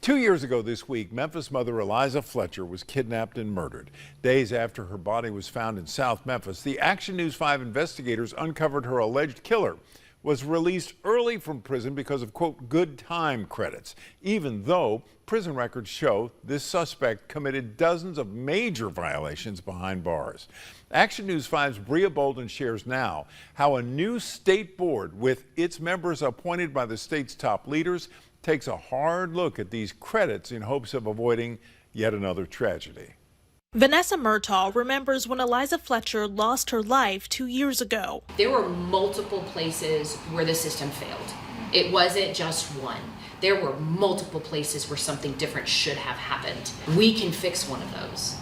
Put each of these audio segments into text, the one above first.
2 years ago this week, Memphis mother Eliza Fletcher was kidnapped and murdered. Days after her body was found in South Memphis, the Action News 5 investigators uncovered her alleged killer was released early from prison because of, quote, good time credits, even though prison records show this suspect committed dozens of major violations behind bars. Action News 5's Bria Bolden shares now how a new state board with its members appointed by the state's top leaders takes a hard look at these credits in hopes of avoiding yet another tragedy. Vanessa Murtaugh remembers when Eliza Fletcher lost her life 2 years ago. There were multiple places where the system failed. It wasn't just one. There were multiple places where something different should have happened. We can fix one of those.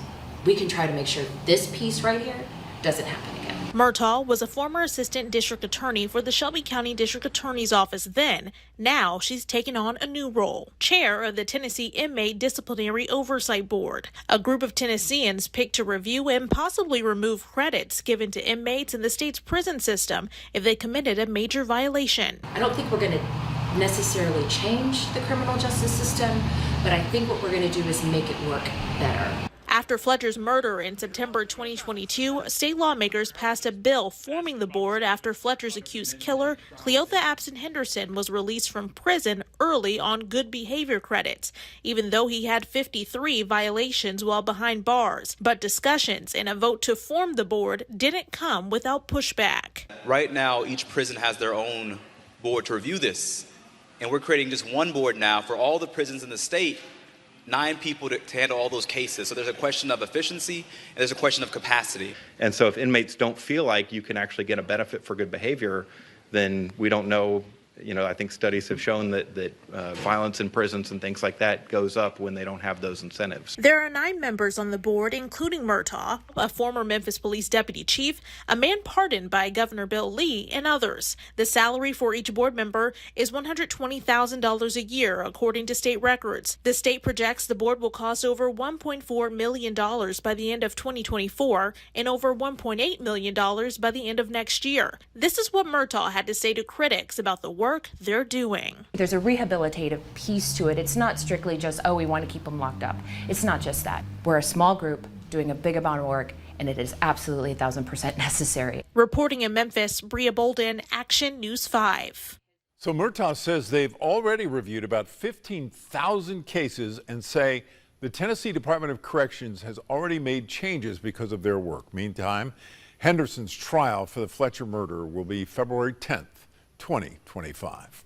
We can try to make sure this piece right here doesn't happen again. Murtaugh was a former assistant district attorney for the Shelby County District Attorney's Office then. Now she's taken on a new role, chair of the Tennessee Inmate Disciplinary Oversight Board, a group of Tennesseans picked to review and possibly remove credits given to inmates in the state's prison system if they committed a major violation. I don't think we're going to necessarily change the criminal justice system, but I think what we're going to do is make it work better. After Fletcher's murder in September 2022, state lawmakers passed a bill forming the board after Fletcher's accused killer, Cleotha Abson Henderson, was released from prison early on good behavior credits, even though he had 53 violations while behind bars. But discussions and a vote to form the board didn't come without pushback. Right now, each prison has their own board to review this, and we're creating just one board now for all the prisons in the state. 9 people to handle all those cases. So there's a question of efficiency and there's a question of capacity. And so if inmates don't feel like you can actually get a benefit for good behavior, then we don't know. I think studies have shown that violence in prisons and things like that goes up when they don't have those incentives. There are 9 members on the board, including Murtaugh, a former Memphis police deputy chief, a man pardoned by Governor Bill Lee, and others. The salary for each board member is $120,000 a year, according to state records. The state projects the board will cost over $1.4 million by the end of 2024 and over $1.8 million by the end of next year. This is what Murtaugh had to say to critics about the work they're doing. There's a rehabilitative piece to it. It's not strictly just, oh, we want to keep them locked up. It's not just that. We're a small group doing a big amount of work, and it is absolutely 1,000% necessary. Reporting in Memphis, Bria Bolden, Action News 5. So Murtaugh says they've already reviewed about 15,000 cases and say the Tennessee Department of Corrections has already made changes because of their work. Meantime, Henderson's trial for the Fletcher murder will be February 10th. 2025.